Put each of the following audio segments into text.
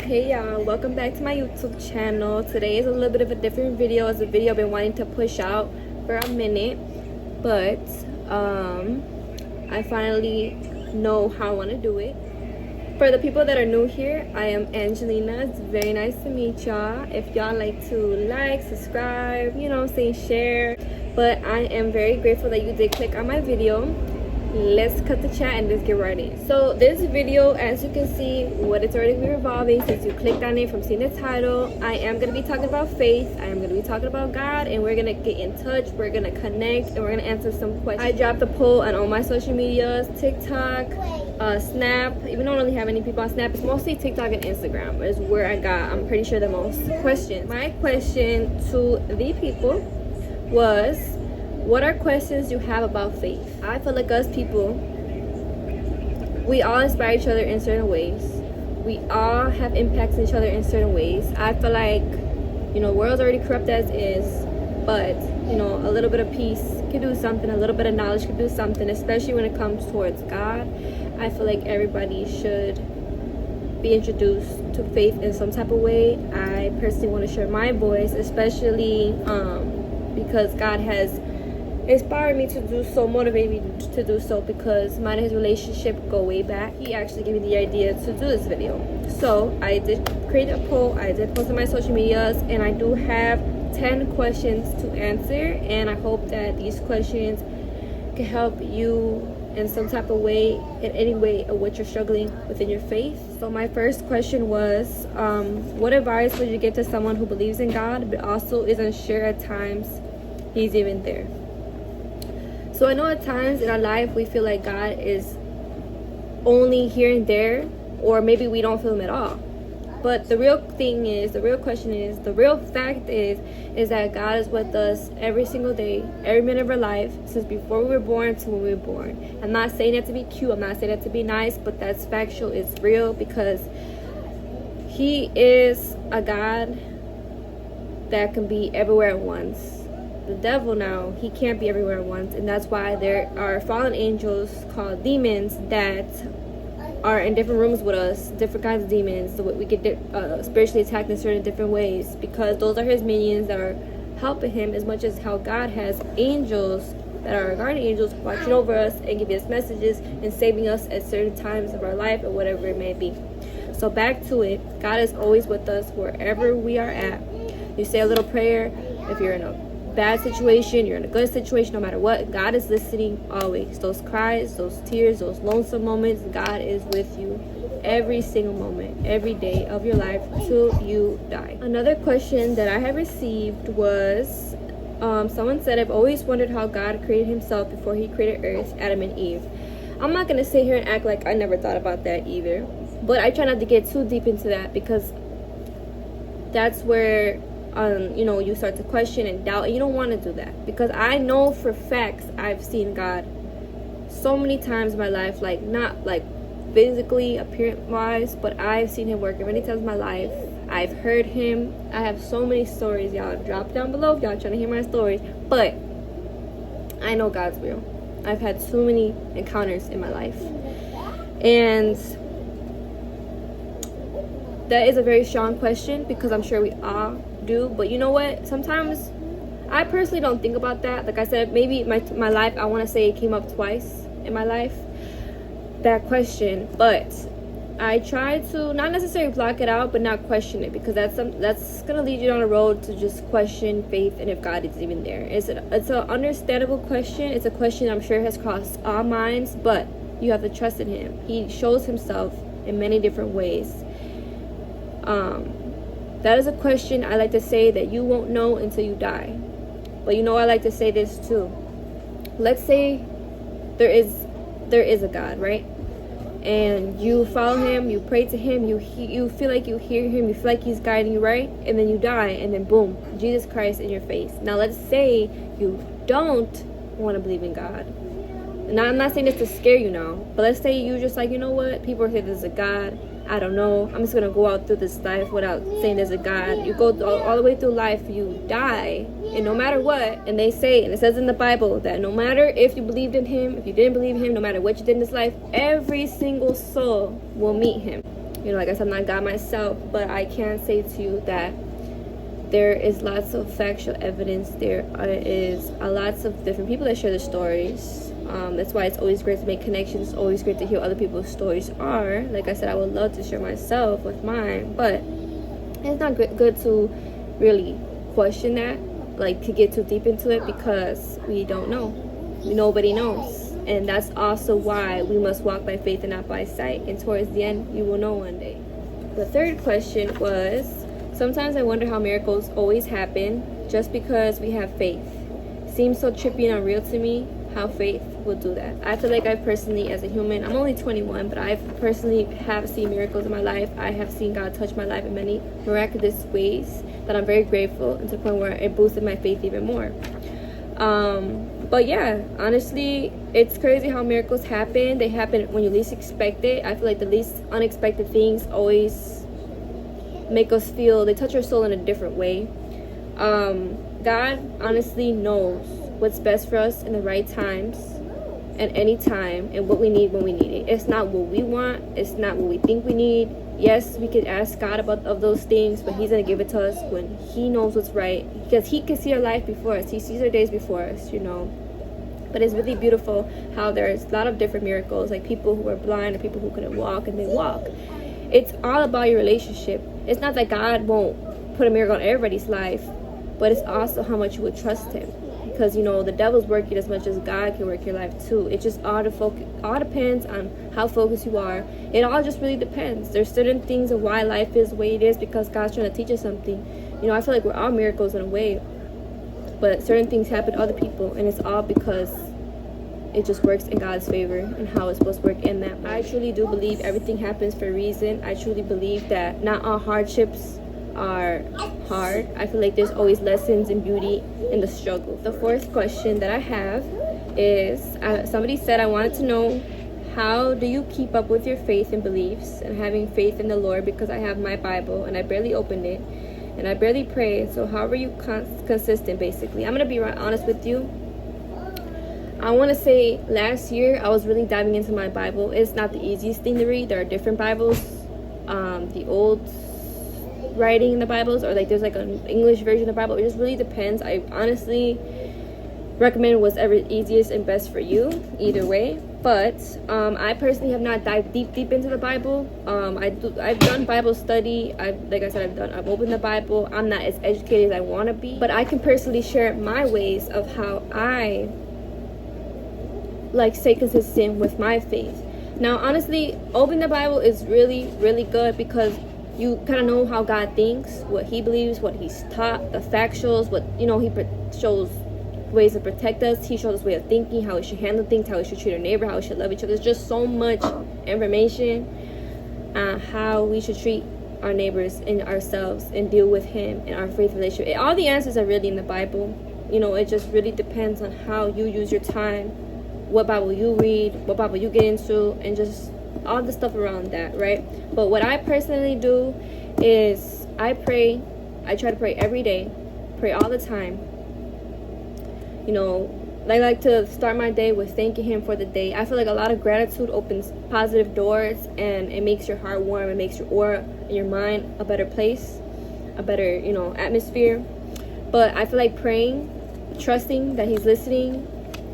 Hey y'all, welcome back to my YouTube channel. Today is a little bit of a different video. It's a video I've been wanting to push out for a minute, but I finally know how I want to do it. For the people that are new here, I am Angelina. It's very nice to meet y'all. If y'all like to like, subscribe, share. But I am very grateful that you did click on my video. Let's cut the chat and let's get right in. So this video, as you can see, what it's already been revolving since you clicked on it from seeing the title. I am going to be talking about faith. I am going to be talking about God, and we're going to get in touch. We're going to connect, and we're going to answer some questions. I dropped a poll on all my social medias, TikTok, Snap. Even though I don't really have any people on Snap, it's mostly TikTok and Instagram is where I got, I'm pretty sure, the most questions. My question to the people was, what are questions you have about faith? I feel like us people, we all inspire each other in certain ways. We all have impacts on each other in certain ways. I feel like, the world's already corrupt as is, but, a little bit of peace could do something. A little bit of knowledge could do something, especially when it comes towards God. I feel like everybody should be introduced to faith in some type of way. I personally want to share my voice, especially because God has inspired me to do so, motivated me to do so, because mine and his relationship go way back. He actually gave me the idea to do this video. So I did create a poll, I did post on my social medias, and I do have 10 questions to answer, and I hope that these questions can help you in some type of way, in any way of what you're struggling within your faith. So my first question was, what advice would you give to someone who believes in God but also isn't sure at times he's even there? So I know at times in our life we feel like God is only here and there, or maybe we don't feel him at all. But the real thing is, the real question is, the real fact is that God is with us every single day, every minute of our life, since before we were born to when we were born. I'm not saying that to be cute, I'm not saying that to be nice, but that's factual, it's real, because he is a God that can be everywhere at once. The devil now, he can't be everywhere at once, and that's why there are fallen angels called demons that are in different rooms with us, different kinds of demons, so we get spiritually attacked in certain different ways, because those are his minions that are helping him, as much as how God has angels that are guardian angels watching over us and giving us messages and saving us at certain times of our life or whatever it may be. So back to it, God is always with us wherever we are at. You say a little prayer if you're in a bad situation, you're in a good situation, no matter what, God is listening always. Those cries, those tears, those lonesome moments, God is with you every single moment, every day of your life till you die. Another question that I have received was, someone said, I've always wondered how God created himself before he created earth, Adam and Eve. I'm not going to sit here and act like I never thought about that either, but I try not to get too deep into that, because that's where you start to question and doubt, and you don't want to do that, because I know for facts I've seen God so many times in my life, like not like physically appearance wise, but I've seen him work many times in my life. I've heard him. I have so many stories. Y'all drop down below if y'all trying to hear my stories, but I know God's real. I've had so many encounters in my life, and that is a very strong question, because I'm sure we all do. But you know what, sometimes I personally don't think about that. Like I said, maybe my life, I want to say it came up twice in my life, that question, but I try to not necessarily block it out, but not question it, because that's gonna lead you down a road to just question faith and if God is even there. It's an understandable question. It's a question I'm sure has crossed all minds, but you have to trust in him. He shows himself in many different ways. That is a question I like to say that you won't know until you die. But I like to say this too. Let's say there is a God, right? And you follow him, you pray to him, you feel like you hear him, you feel like he's guiding you, right? And then you die, and then boom, Jesus Christ in your face. Now let's say you don't want to believe in God. Now I'm not saying this to scare you now, but let's say you just like, you know what? People are saying there's a God. I don't know, I'm just gonna go out through this life without saying there's a God. You go all the way through life, you die, and no matter what, and they say, and it says in the Bible, that no matter if you believed in him, if you didn't believe in him, no matter what you did in this life, every single soul will meet him. You know, like I said, I'm not God myself, but I can say to you that there is lots of factual evidence. There is lots of different people that share their stories. That's why it's always great to make connections. It's always great to hear what other people's stories are. Like I said, I would love to share myself with mine, but it's not good to really question that, like to get too deep into it, because we don't know. Nobody knows. And that's also why we must walk by faith and not by sight. And towards the end, you will know one day. The third question was, sometimes I wonder how miracles always happen just because we have faith. Seems so trippy and unreal to me how faith will do that. I feel like I personally, as a human, I'm only 21, but I personally have seen miracles in my life. I have seen God touch my life in many miraculous ways that I'm very grateful, and to the point where it boosted my faith even more. But yeah, honestly, it's crazy how miracles happen. They happen when you least expect it. I feel like the least unexpected things always make us feel, they touch our soul in a different way. God honestly knows what's best for us in the right times and any time, and what we need when we need it. It's not what we want, it's not what we think we need. Yes, we could ask God about of those things, but he's going to give it to us when he knows what's right, because he can see our life before us. He sees our days before us, you know. But it's really beautiful how there's a lot of different miracles, like people who are blind or people who couldn't walk and they walk. It's all about your relationship. It's not that God won't put a miracle in everybody's life, but it's also how much you would trust him. Because, you know, the devil's working as much as God can work your life too. It just all depends on how focused you are. It all just really depends. There's certain things of why life is the way it is, because God's trying to teach us something. You know, I feel like we're all miracles in a way, but certain things happen to other people, and it's all because it just works in God's favor and how it's supposed to work in that way. I truly do believe everything happens for a reason. I truly believe that not all hardships are hard. I feel like there's always lessons and beauty in the struggle. The fourth question that I have is, somebody said, I wanted to know, how do you keep up with your faith and beliefs and having faith in the Lord? Because I have my Bible and I barely opened it and I barely pray. So how are you consistent, basically? I'm going to be honest with you. I want to say last year I was really diving into my Bible. It's not the easiest thing to read. There are different Bibles. The old writing in the Bibles, or like there's like an English version of the Bible. It just really depends. I honestly recommend whatever easiest and best for you, either way. But I personally have not dived deep into the Bible. I've done Bible study. Like I said, I've opened the Bible. I'm not as educated as I want to be, but I can personally share my ways of how I like stay consistent with my faith. Now, honestly, opening the Bible is really, really good, because you kind of know how God thinks, what he believes, what he's taught, the factuals, what, you know, he shows ways to protect us. He shows us way of thinking, how we should handle things, how we should treat our neighbor, how we should love each other. There's just so much information on how we should treat our neighbors and ourselves and deal with him in our faith relationship. All the answers are really in the Bible. You know, it just really depends on how you use your time, what Bible you read, what Bible you get into, and just all the stuff around that, right? But what I personally do is I pray. I try to pray every day, pray all the time. You know, I like to start my day with thanking him for the day. I feel like a lot of gratitude opens positive doors, and it makes your heart warm. It makes your aura and your mind a better place, a better, you know, atmosphere. But I feel like praying, trusting that he's listening.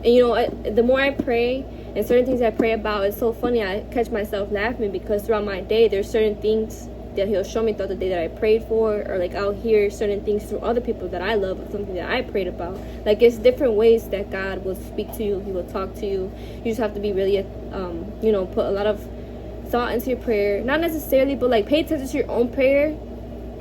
And, you know, the more I pray and certain things I pray about, it's so funny. I catch myself laughing, because throughout my day, there's certain things that he'll show me throughout the day that I prayed for, or like I'll hear certain things through other people that I love, something that I prayed about. Like, it's different ways that God will speak to you. He will talk to you. You just have to be really, you know, put a lot of thought into your prayer. Not necessarily, but like pay attention to your own prayer,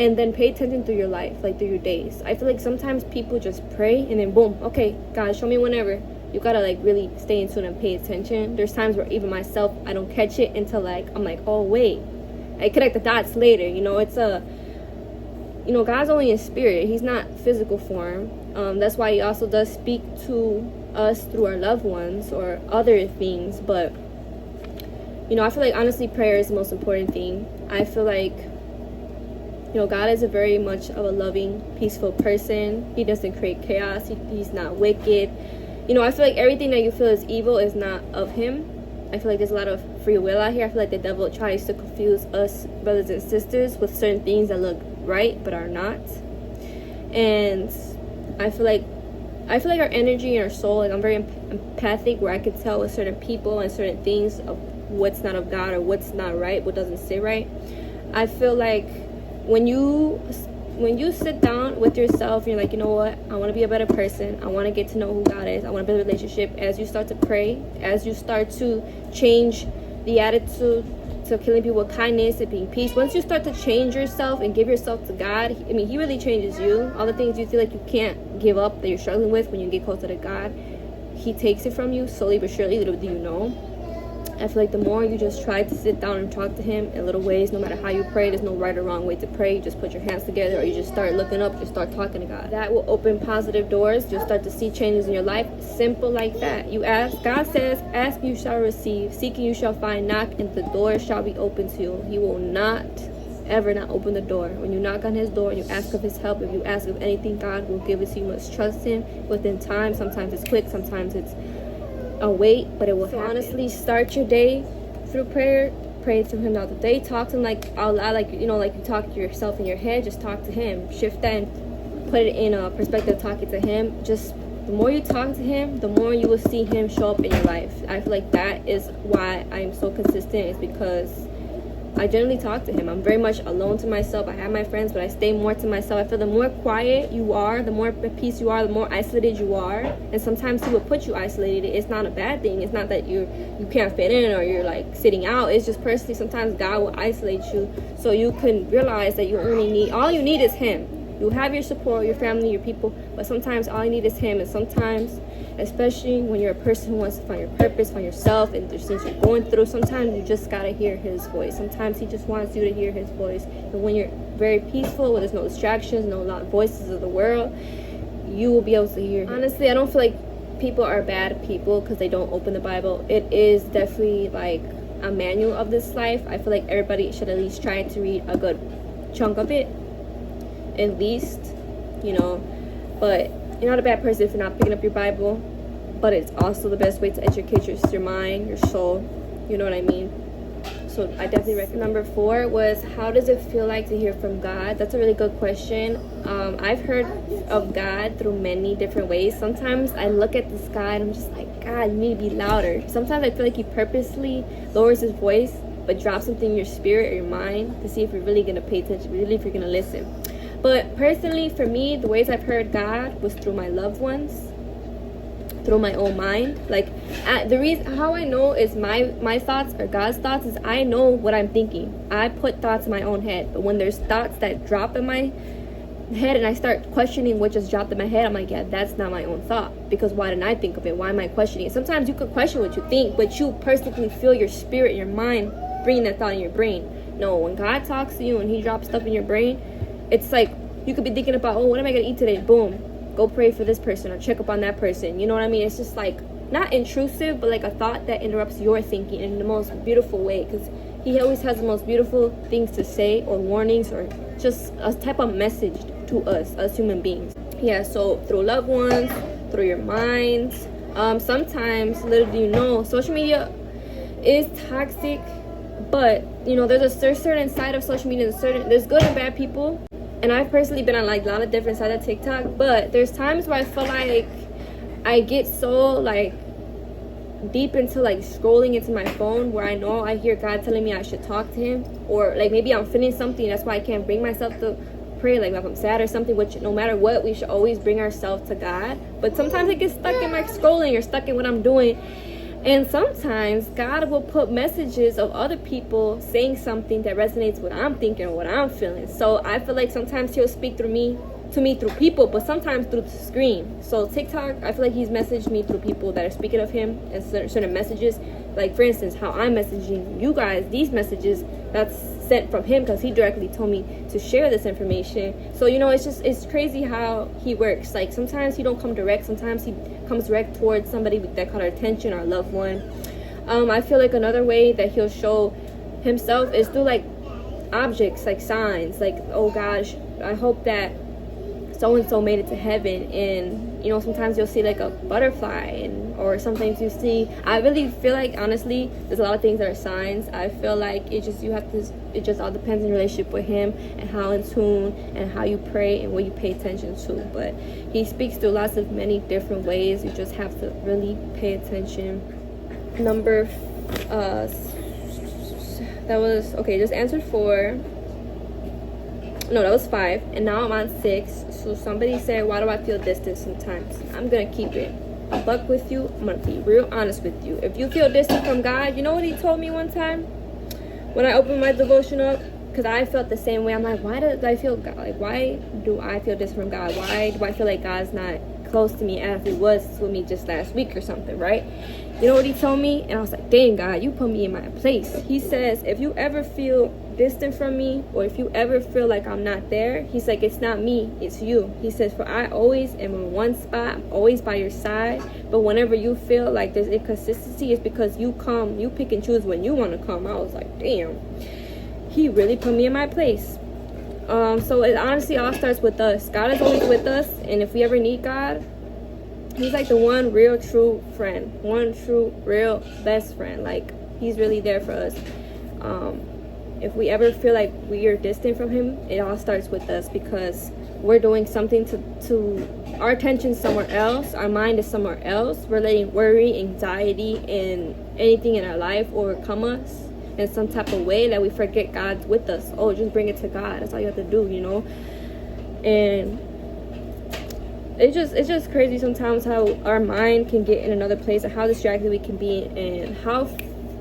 and then pay attention through your life, like through your days. I feel like sometimes people just pray and then boom, okay, God, show me whenever. You gotta like really stay in tune and pay attention. There's times where even myself, I don't catch it until like I'm like, oh wait, I connect the dots later. You know, it's you know, God's only in spirit. He's not physical form. That's why he also does speak to us through our loved ones or other things. But you know, I feel like honestly prayer is the most important thing. I feel like, you know, God is a very much of a loving, peaceful person. He doesn't create chaos. He's not wicked. You know, I feel like everything that you feel is evil is not of him. I feel like there's a lot of free will out here. I feel like the devil tries to confuse us brothers and sisters with certain things that look right but are not. And I feel like our energy and our soul, like I'm very empathic, where I can tell with certain people and certain things of what's not of God or what's not right, what doesn't sit right. I feel like when you sit down with yourself and you're like, you know what, I want to be a better person, I want to get to know who God is, I want to build a relationship, as you start to pray, as you start to change the attitude to killing people with kindness and being peace, once you start to change yourself and give yourself to God, I mean, he really changes you. All the things you feel like you can't give up, that you're struggling with, when you get closer to God, he takes it from you slowly but surely. Little do you know. I feel like the more you just try to sit down and talk to him in little ways, no matter how you pray, there's no right or wrong way to pray. You just put your hands together, or you just start looking up, just start talking to God. That will open positive doors. You'll start to see changes in your life. Simple like that. You ask, God says, ask you shall receive, seeking you shall find, knock and the door shall be open to you. He will not ever not open the door. When you knock on his door and you ask of his help, if you ask of anything, God will give it to you. You must trust him within time. Sometimes it's quick, sometimes it's a wait, but it will happen. Honestly, start your day through prayer. Pray to him all the day. Talk to him like out loud, like you talk to yourself in your head. Just talk to him. Shift that and put it in a perspective of talking to him. Just the more you talk to him, the more you will see him show up in your life. I feel like that is why I'm so consistent, is because I generally talk to him. I'm very much alone to myself. I have my friends, but I stay more to myself. I feel the more quiet you are, the more at peace you are, the more isolated you are. And sometimes he will put you isolated. It's not a bad thing. It's not that you can't fit in or you're like sitting out. It's just personally sometimes God will isolate you so you can realize that all you need is him. You have your support, your family, your people, but sometimes all you need is him. And sometimes, especially when you're a person who wants to find your purpose, find yourself, and there's things you're going through, sometimes you just gotta hear his voice. Sometimes he just wants you to hear his voice. And when you're very peaceful, where there's no distractions, no loud voices of the world, you will be able to hear him. Honestly, I don't feel like people are bad people because they don't open the Bible. It is definitely like a manual of this life. I feel like everybody should at least try to read a good chunk of it, at least, but you're not a bad person if you're not picking up your Bible, but it's also the best way to educate your mind, your soul, you know what I mean? So I definitely recommend. Number 4 was, how does it feel like to hear from God? That's a really good question. I've heard of God through many different ways. Sometimes I look at the sky and I'm just like, God, you need to be louder. Sometimes I feel like he purposely lowers his voice but drops something in your spirit or your mind to see if you're really going to pay attention, really if you're going to listen. But personally, for me, the ways I've heard God was through my loved ones, through my own mind. Like, the reason how I know is my thoughts or God's thoughts is I know what I'm thinking. I put thoughts in my own head. But when there's thoughts that drop in my head and I start questioning what just dropped in my head, I'm like, yeah, that's not my own thought. Because why didn't I think of it? Why am I questioning it? Sometimes you could question what you think, but you personally feel your spirit, your mind, bringing that thought in your brain. No, when God talks to you and he drops stuff in your brain, it's like you could be thinking about, oh, what am I going to eat today? Boom. Go pray for this person or check up on that person. You know what I mean? It's just like not intrusive, but like a thought that interrupts your thinking in the most beautiful way, because he always has the most beautiful things to say, or warnings, or just a type of message to us as human beings. Yeah, so through loved ones, through your minds. Sometimes, little do you know, social media is toxic, but there's a certain side of social media. There's good and bad people. And I've personally been on like a lot of different sides of TikTok, but there's times where I feel like I get so like deep into like scrolling into my phone, where I know I hear God telling me I should talk to him, or like maybe I'm feeling something, that's why I can't bring myself to pray, like if I'm sad or something, which no matter what, we should always bring ourselves to God. But sometimes I get stuck in my scrolling or stuck in what I'm doing. And sometimes God will put messages of other people saying something that resonates with what I'm thinking or what I'm feeling. So I feel like sometimes he'll speak to me through people, but sometimes through the screen. So TikTok, I feel like he's messaged me through people that are speaking of him and certain messages. Like for instance, how I'm messaging you guys, these messages, that's sent from him because he directly told me to share this information. So it's crazy how he works. Like sometimes he don't come direct, sometimes he comes direct towards somebody that caught our attention, our loved one. I feel like another way that he'll show himself is through like objects, like signs, like, oh gosh, I hope that so and so made it to heaven. And sometimes you'll see like a butterfly or sometimes you see. I really feel like, honestly, there's a lot of things that are signs. I feel like it just all depends on your relationship with him and how in tune and how you pray and what you pay attention to. But he speaks through many different ways. You just have to really pay attention. Number that was okay, just answered 4. No, that was 5, and now I'm on 6. So somebody said, why do I feel distant sometimes? I'm gonna keep it a buck with you. I'm gonna be real honest with you. If you feel distant from God, you know what he told me one time when I opened my devotion up? Because I felt the same way. I'm like, why did I feel God? Like, why do I feel distant from God? Why do I feel like God's not close to me as he was with me just last week or something, right? You know what he told me? And I was like, dang, God, you put me in my place. He says, if you ever feel distant from me, or if you ever feel like I'm not there, he's like, it's not me, it's you. He says, for I always am in one spot, I'm always by your side. But whenever you feel like there's inconsistency, it's because you pick and choose when you want to come. I was like, damn, he really put me in my place. So it honestly all starts with us. God is always with us, and if we ever need God, he's like the one real true friend, one true real best friend. Like, he's really there for us. If we ever feel like we are distant from him, it all starts with us, because we're doing something to our attention somewhere else, our mind is somewhere else. We're letting worry, anxiety, and anything in our life overcome us in some type of way that we forget God's with us. Oh, just bring it to God. That's all you have to do, you know. And it's just crazy sometimes how our mind can get in another place, and how distracted we can be, and how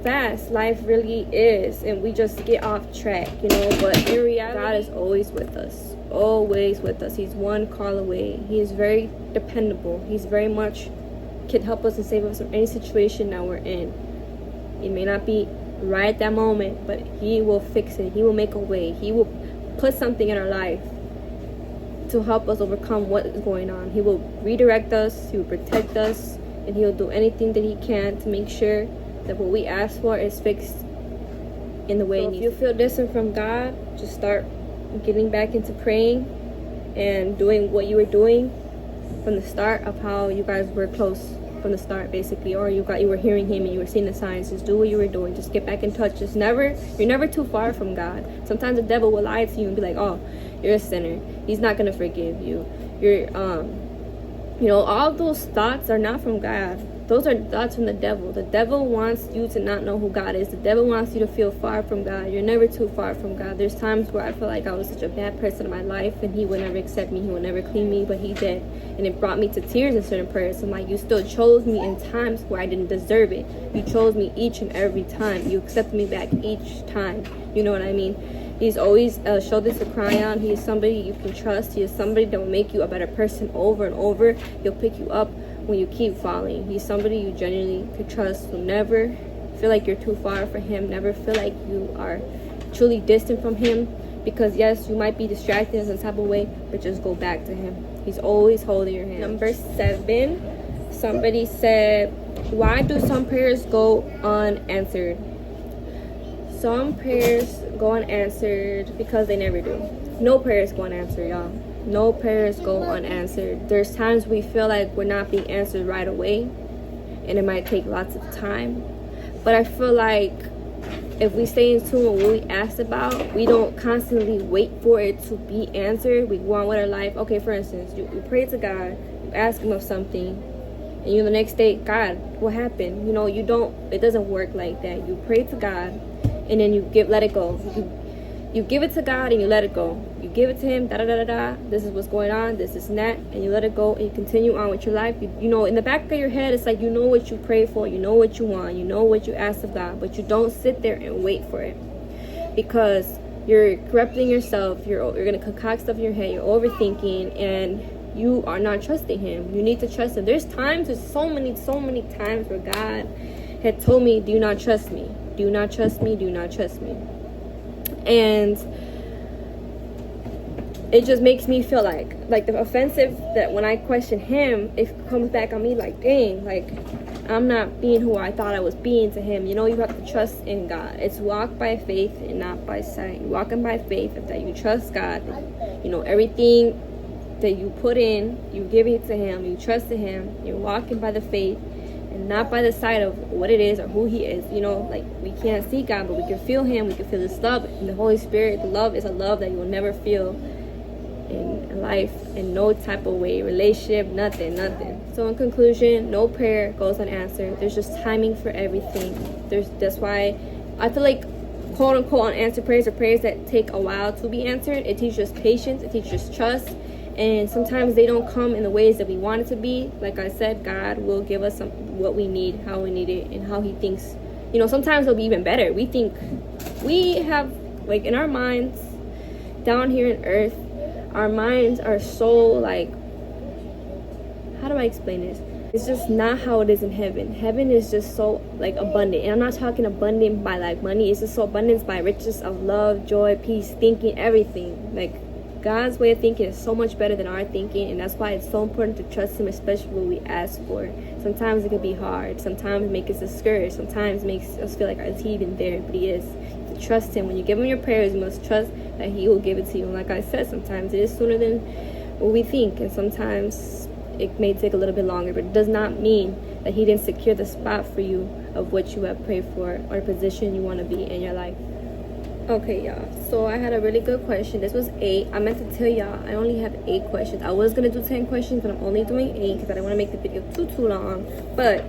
fast life really is, and we just get off track, you know. But in reality, God is always with us, always with us. He's one call away. He is very dependable. He's very much can help us and save us from any situation that we're in. It may not be right at that moment, but he will fix it. He will make a way. He will put something in our life to help us overcome what is going on. He will redirect us, he will protect us, and he will do anything that he can to make sure that what we ask for is fixed in the way. So if you feel distant from God, just start getting back into praying and doing what you were doing from the start, of how you guys were close from the start, basically, or you were hearing him and you were seeing the signs. Just do what you were doing. Just get back in touch. You're never too far from God. Sometimes the devil will lie to you and be like, oh, you're a sinner, he's not gonna forgive you. You're you know, all those thoughts are not from God. Those are thoughts from the devil. The devil wants you to not know who God is. The devil wants you to feel far from God. You're never too far from God. There's times where I feel like I was such a bad person in my life, and he would never accept me, he would never clean me, but he did. And it brought me to tears in certain prayers. I'm like, you still chose me in times where I didn't deserve it. You chose me each and every time. You accepted me back each time. You know what I mean? He's always a shoulder to cry on. He is somebody you can trust. He is somebody that will make you a better person over and over. He'll pick you up when you keep falling. He's somebody you genuinely could trust. So never feel like you're too far from him. Never feel like you are truly distant from him, because yes, you might be distracted in some type of way, but just go back to him. He's always holding your hand. Number 7, somebody said, why do some prayers go unanswered? Some prayers go unanswered because they never do. No prayers go unanswered, y'all. No prayers go unanswered. There's times we feel like we're not being answered right away, and it might take lots of time. But I feel like if we stay in tune with what we asked about, we don't constantly wait for it to be answered. We go on with our life. Okay, for instance, you pray to God, you ask him of something, and the next day, God, what happened? You know, it doesn't work like that. You pray to God, and then you let it go. You give it to God and you let it go. You give it to him, da-da-da-da-da. This is what's going on, this is that, and you let it go and you continue on with your life. You know, in the back of your head, it's like you know what you pray for, you know what you want, you know what you ask of God, but you don't sit there and wait for it, because you're corrupting yourself. You're going to concoct stuff in your head. You're overthinking, and you are not trusting him. You need to trust him. There's so many times where God had told me, do not trust me. Do not trust me. Do not trust me. And it just makes me feel like the offensive that when I question him, it comes back on me like, dang, like I'm not being who I thought I was being to him. You know, you have to trust in God. It's walk by faith and not by sight. Walking by faith is that you trust God. You know, everything that you put in, you give it to him. You trust in him. You're walking by the faith. and not by the sight of what it is or who he is. You know, like, we can't see God, but we can feel him. We can feel his love. And the Holy Spirit, the love is a love that you will never feel in life in no type of way, relationship, nothing. So in conclusion, no prayer goes unanswered. There's just timing for everything. That's why I feel like quote unquote unanswered prayers are prayers that take a while to be answered. It teaches us patience, it teaches us trust, and sometimes they don't come in the ways that we want it to be. Like I said, God will give us what we need, how we need it, and how he thinks. You know, sometimes it'll be even better. We think we have, like, in our minds down here in earth, our minds are so, like, how do I explain this? It's just not how it is in heaven. Heaven is just so, like, abundant. And I'm not talking abundant by, like, money. It's just so abundant by riches of love, joy, peace, thinking, everything. Like, God's way of thinking is so much better than our thinking. And that's why it's so important to trust him, especially what we ask for. Sometimes it can be hard. Sometimes it makes us discouraged. Sometimes it makes us feel like, is he even there? But he is. To trust him. When you give him your prayers, you must trust that he will give it to you. And like I said, sometimes it is sooner than what we think. And sometimes it may take a little bit longer, but it does not mean that he didn't secure the spot for you of what you have prayed for or the position you want to be in your life. Okay, y'all, so I had a really good question. This was 8. I meant to tell y'all I only have 8 questions. I was gonna do 10 questions, but I'm only doing 8 because I don't want to make the video too long. But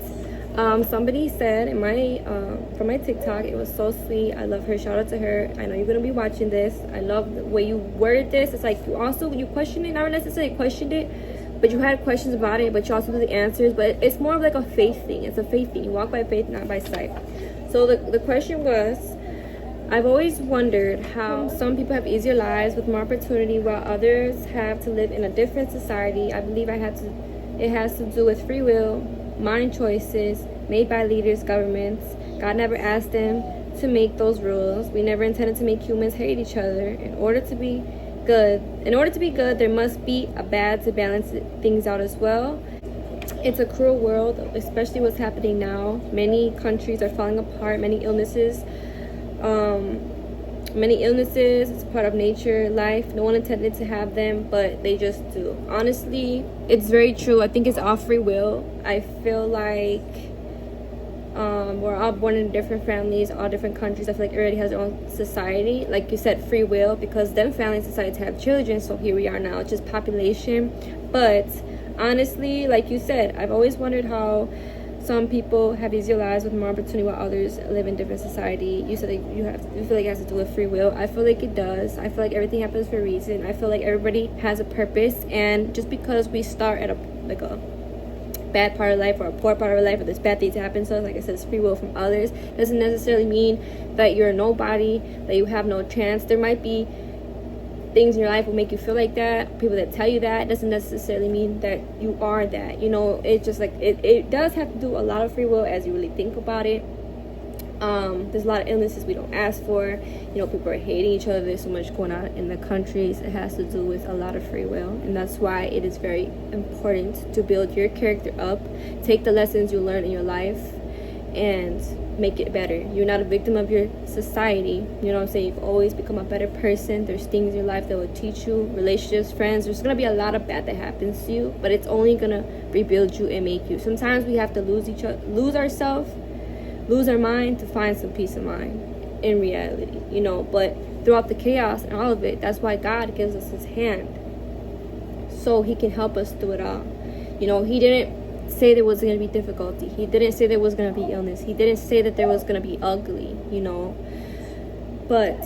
somebody said in my from my TikTok, it was so sweet. I love her. Shout out to her. I know you're gonna be watching this. I love the way you worded this. It's like you questioned it, not necessarily questioned it, but you had questions about it, but you also knew the answers. But it's more of like a faith thing. It's a faith thing. You walk by faith, not by sight. So the question was, I've always wondered how some people have easier lives with more opportunity while others have to live in a different society. I believe it has to do with free will, mind choices made by leaders, governments. God never asked them to make those rules. We never intended to make humans hate each other. In order to be good, there must be a bad to balance things out as well. It's a cruel world, especially what's happening now. Many countries are falling apart, many illnesses. It's part of nature, life. No one intended to have them, but they just do. Honestly, it's very true. I think it's all free will. I feel like we're all born in different families, all different countries. I feel like everybody has their own society. Like you said, free will, because them families decided to have children, so here we are now. It's just population. But honestly, like you said, I've always wondered how some people have easier lives with more opportunity while others live in different society. You said that you feel like it has to do with free will. I feel like it does. I feel like everything happens for a reason. I feel like everybody has a purpose, and just because we start at a bad part of life or a poor part of life, or there's bad things happen to us, like I said, it's free will from others, doesn't necessarily mean that you're nobody, that you have no chance. There might be things in your life will make you feel like that. People that tell you that doesn't necessarily mean that you are that. You know, it's just like it does have to do a lot of free will as you really think about it. There's a lot of illnesses we don't ask for. You know, people are hating each other. There's so much going on in the countries. It has to do with a lot of free will, and that's why it is very important to build your character up, take the lessons you learn in your life, and make it better. You're not a victim of your society. You know what I'm saying? You've always become a better person. There's things in your life that will teach you, relationships, friends. There's gonna be a lot of bad that happens to you, but it's only gonna rebuild you and make you. Sometimes we have to lose ourselves, lose our mind to find some peace of mind in reality, you know. But throughout the chaos and all of it, that's why God gives us his hand, so he can help us through it all. You know, he didn't say there was going to be difficulty. He didn't say there was going to be illness. He didn't say that there was going to be ugly, you know. But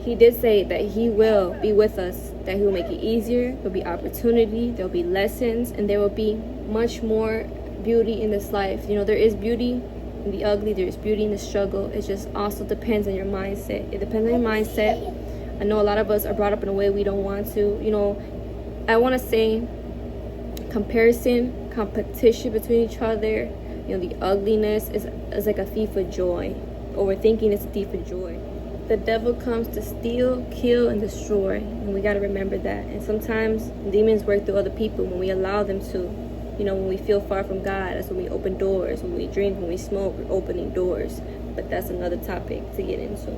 he did say that he will be with us, that he will make it easier. There'll be opportunity, there'll be lessons, and there will be much more beauty in this life. You know, there is beauty in the ugly, there is beauty in the struggle. It just also depends on your mindset. It depends on your mindset. I know a lot of us are brought up in a way we don't want to. You know, I want to say competition between each other. You know, the ugliness is like a thief of joy. Overthinking is a thief of joy. The devil comes to steal, kill, and destroy, and we got to remember that. And sometimes demons work through other people when we allow them to. You know, when we feel far from God, that's when we open doors. When we drink, when we smoke, we're opening doors. But that's another topic to get into.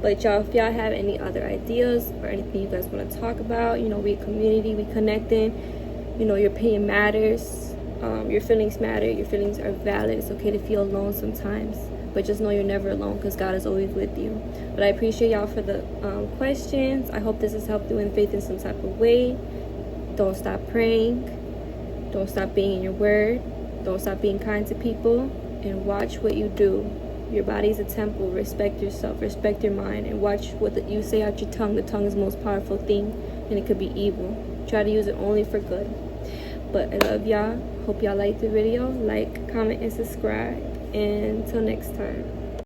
But y'all, if y'all have any other ideas or anything you guys want to talk about, you know, we a community, we connecting. You know, your opinion matters. Your feelings matter. Your feelings are valid. It's okay to feel alone sometimes, but just know you're never alone because God is always with you. But I appreciate y'all for the questions. I hope this has helped you in faith in some type of way. Don't stop praying. Don't stop being in your word. Don't stop being kind to people. And watch what you do. Your body's a temple. Respect yourself. Respect your mind. And watch what you say out your tongue. The tongue is the most powerful thing, and it could be evil. Try to use it only for good. But I love y'all. Hope y'all liked the video. Like, comment, and subscribe. And until next time.